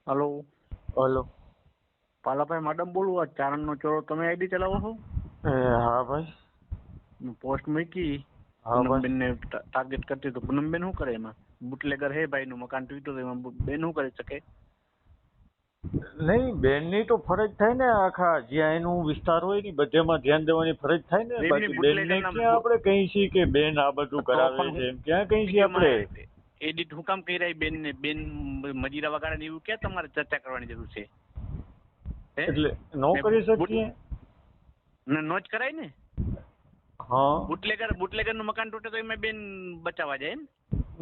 Hello, hello. Palabhai madam બોલું. આ ચારણનો ચોરો તમે આઈડી ચલાવો છો? હા ભાઈ. પોસ્ટ મૂકી હા ભાઈ. પૂનમબેન ને ટાર્ગેટ કરતી, તો પૂનમબેન શું કરે એમાં? બુટલેગર હે ભાઈ નું મકાન તૂટ્યું, તો એમાં બેન શું કરી શકે? નહીં, બેનની તો ફરજ થાય ને, આખા જ્યાં એનું વિસ્તાર હોય ને બધેમાં ધ્યાન દેવાની ફરજ થાય ને. બેનની બાકી બુટલેગર બેનને ના ક્યાં આપણે કહીએ છીએ કે બેન આ બધું તો કરાવે પણ છે, એમ ક્યાં કહીએ છીએ આપણે? વિડીયોમાં એડિટ હું કામ કરી રહી બેન ને? બેન મજીરા વગાડે ને એવું ક્યાં તમારે ચર્ચા કરવાની જરૂર છે? હે એટલે નો કરી શકીએ? નો જ કરાય ને. હા. બુટલેગર નું મકાન તૂટે તો એમાં બેન બચાવવા જાય એમ?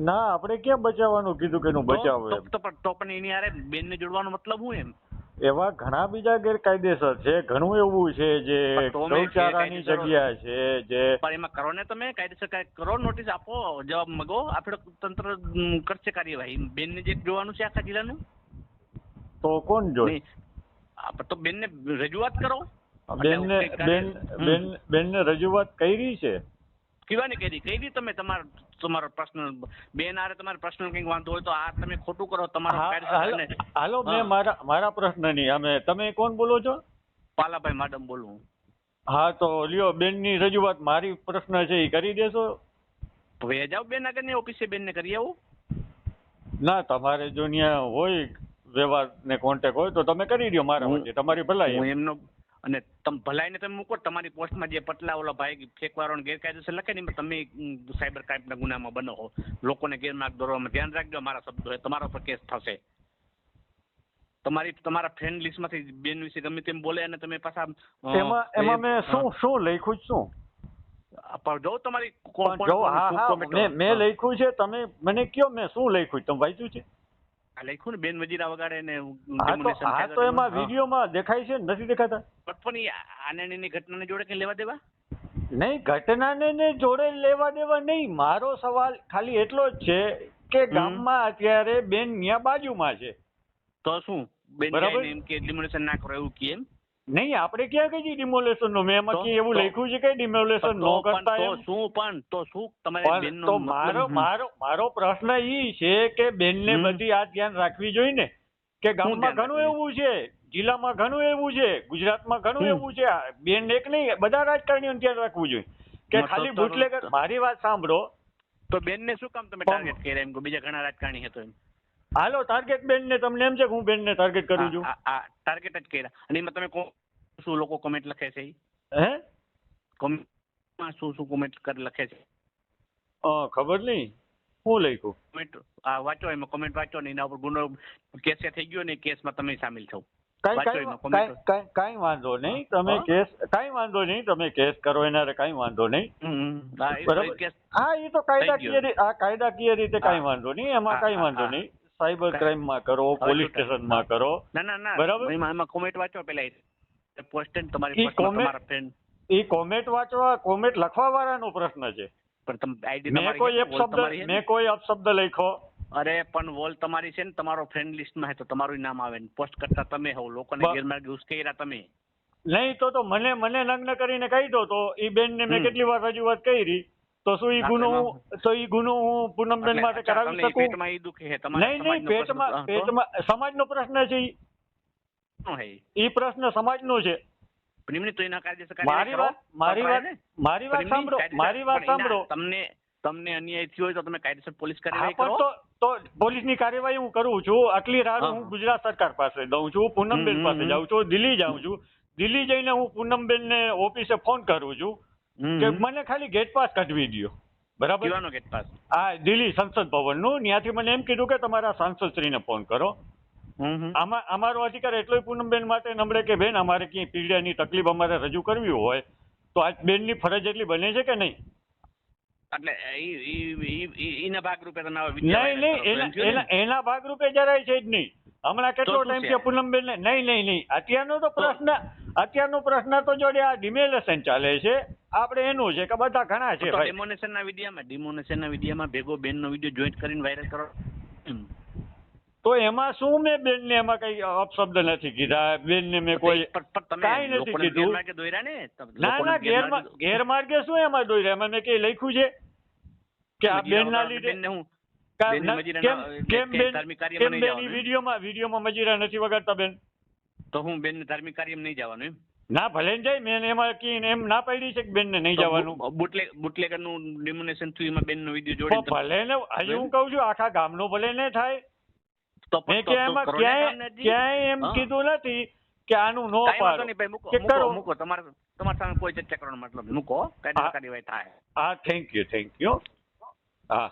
ના, આપણે ક્યાં બચાવવાનું કીધું કે એનું બચાવ એમ? તો પણ એની હારે બેન ને જોડવાનો મતલબ શું એમ? એવા ઘણા બીજા ગેરકાયદેસર છે, ઘણું એવું છે જે પણ તો મેં ગૌચારાની જગ્યા છે જે. પણ એમાં કરો ને, તમે કાયદેસર કાંઈક કરો, નોટિસ આપો, જવાબ મગો, આપણે તંત્ર કરશે કાર્યવાહી. બેન ને જે જોવાનું છે આખા જિલ્લાનું, તો કોણ જોઈ? નહીં તો બેન ને રજૂઆત કરો. બેનને રજૂઆત કરી છે. કીવાની કરી તમે તમારો પર્સનલ બેન આરે તમારે પર્સનલ કંઈક વાંધો હોય તો આ તમે ખોટું કરો તમારો કાયદેસર. હાલો, મેં મારા પ્રશ્નની અમે, તમે કોણ બોલો છો? પાલાભાઈ મેડમ બોલું. હા, તો લ્યો, બેનની રજૂઆત મારી પ્રશ્ન છે એ કરી દેશો? હવે જાઓ બેન આગળની ઓફિસે, બેનને કરી આવો. ના, તમારે જો ત્યાં હોય વ્યવહાર ને કોન્ટેક્ટ હોય તો તમે કરી દો મારા વચ્ચે, તમારી ભલાઈ. હું એમનો અને તમે ભલાઈને તમે મૂકો. તમારી પોસ્ટમાં જે પટલા ઓલા ભાઈ ફેંકવાળો ગેરકાયદેસર લખે ને, તમે સાયબર ક્રાઇમના ગુનામાં બનો છો. લોકોને ગેરમાર્ગ દોરવામાં ધ્યાન રાખજો. મારા શબ્દો તમારા પર કેસ થશે. તમારા ફ્રેન્ડ લિસ્ટમાંથી બેન વિશે ગમે તેમ બોલે અને તમે પાછા એમાં મેં શું લખ્યું શું? જો તમારી મેં લખ્યું છે, તમે મને કયો મેં શું લખ્યું? તમે વાંચ્યું છે? લખ્યું ને, બેન વજીરા વગાડે ને. હા, તો એમાં વિડીયોમાં દેખાય છે, નથી દેખાતા? પણ આની ઘટનાને જોડે કઈ લેવા દેવા નહીં, ઘટનાને જોડે લેવા દેવા નહીં. મારો સવાલ ખાલી એટલો જ છે કે ગામમાં અત્યારે બેન ત્યાં બાજુમાં છે, તો શું બેન એમ કે ડિમોલેશન ના કરો એવું કે એમ? નહીં, આપણે ક્યાં કહીએ ડિમોલેશન નું? મેં એમાં ક્યાં એવું લખ્યું છે કે ડિમોલેશન નો કરતા એમ? તો શું તમારે બેન નો મારો પ્રશ્ન ઈ છે કે બેનને બધી આ ધ્યાન રાખવી જોઈએ ને, કે ગામમાં ઘણું એવું છે, જિલ્લામાં ઘણું એવું છે, ગુજરાતમાં ઘણું એવું છે. બેન એક નહીં, બધા રાજકારણીઓને ધ્યાન રાખવું જોઈએ કે ખાલી બુટલેગર. મારી વાત સાંભળો. તો બેનને શું કામ તમે ટાર્ગેટ કર્યા એમ? બીજા ઘણા રાજકારણી હતો એમ. હાલો, ટાર્ગેટ બેનને તમને એમ છે કે હું બેનને ટાર્ગેટ કરું છું? ટાર્ગેટ જ કર્યા. અને એમાં તમે શું લોકો કોમેન્ટ લખે છે? હે, કોમેન્ટમાં શું કોમેન્ટ લખે છે? ખબર નહીં શું લખ્યું. કોમેન્ટ વાંચો, એમાં કોમેન્ટ વાંચો ને, એના ઉપર ગુનો કેસ થઈ ગયો ને, કેસમાં તમે સામેલ થાવ. કઈ વાંધો નહીં, તમે કેસ, કઈ વાંધો નહીં, તમે કેસ કરો એના કઈ વાંધો નહીં. બરાબર. હા, એ તો કાયદાકીય રીતે કઈ વાંધો નહીં, એમાં કઈ વાંધો નહીં. સાયબર ક્રાઇમમાં કરો, પોલીસ સ્ટેશનમાં કરો. ના, બરાબર. એમાં કોમેન્ટ વાંચો પેલા. પોસ્ટેડ તમારી ફ્રેન્ડ એ કોમેન્ટ વાંચવા, કોમેન્ટ લખવા વાળાનો પ્રશ્ન છે. પણ તમે આઈડી મેં કોઈ અપશબ્દ લખ્યો? અરે પણ વોલ તમારી છે ને, તમારો ફ્રેન્ડ લિસ્ટમાં તો તમારું નામ આવે ને, પોસ્ટ કરતા તમે હો, લોકોને ગેરમાર્ગે ઉશ્કેર્યા તમે. નહીં તો મને નગ્ન કરીને કહી દો તો એ બેનને મેં કેટલી વાર રજૂઆત કરી, તો શું એ ગુનો હું પૂનમબેન માટે કરાવી શકું? પેટમાં એ દુખે છે તમારે? નહીં, પેટમાં સમાજનો પ્રશ્ન છે. એ પ્રશ્ન સમાજનો છે. મારી વાત સાંભળો. તમને અન્યાય થયો હોય તો તમે કાયદેસર પોલીસ કાર્યવાહી કરો. તો પોલીસની કાર્યવાહી હું કરું છું. આટલી રાત હું ગુજરાત સરકાર પાસે દઉં છું, પૂનમબેન પાસે જાઉં છું, દિલ્હી જાઉં છું. દિલ્હી જઈને હું પૂનમબેન ને ઓફિસે ફોન કરું છું કે મને ખાલી ગેટ પાસ કઢવી દો. બરાબર. Gate pass? હા, દિલ્હી સંસદ ભવન નું. ત્યાંથી મને એમ કીધું કે તમારા સાંસદશ્રીને ફોન કરો. અમારો અધિકાર એટલો પૂનમબેન માટે નમળે કે બેન અમારે ક્યાંય પીડિયાની તકલીફ અમારે રજૂ કરવી હોય તો આ બેનની ફરજ એટલી બને છે કે નહીં? એટલે એના ભાગરૂપે નહીં, એના ભાગરૂપે જરાય છે જ નહીં. હમણાં કેટલો ટાઈમ છે પૂનમબેન ને? નહીં. અત્યારનો પ્રશ્ન તો જોડે આ ડિમોલેશન ચાલે છે, આપણે એનું છે કે બધા ઘણા છે. ડિમોલેશનના વિડીયોમાં ભેગો બેનનો વિડીયો જોઈન્ટ કરીને વાયરલ કરો. તો એમાં શું મેં બેનને એમાં કઈ અપશબ્દ નથી કીધા. બેનને મેં કોઈ કાંઈ નથી કીધું. ના, ગેરમાર્ગે શું એમાં દોર્યા? એમાં મેં કઈ લખ્યું છે કે આ બેનના લીધે? બેનને મજીરા ધાર્મિક કાર્યમાં નહીં જવાનું એમ? વિડીયોમાં મજીરા નથી વગાડતા બેન. તો હું બેનને ધાર્મિક કાર્યમાં નહીં જવાનું એમ? ના ભલે ને જાય, મેં એમાં એમ ના પાડી છે કે બેનને નહીં જવાનું. બુટલેગરનું ડિમોનેશન થયું એમાં બેનનો વિડીયો જોડે ભલે ને, હજી હું કહું છું આખા ગામનો ભલે ને થાય. તો મેં કે એમાં ક્યાંય એમ કીધું નથી કે આનું નો પાડો કે કરો. મૂકો તમારા સામે કોઈ ચર્ચા કરવાનો મતલબ મૂકો, કાયદેસર કાર્યવાહી થાય. હા, થેન્ક યુ. હા.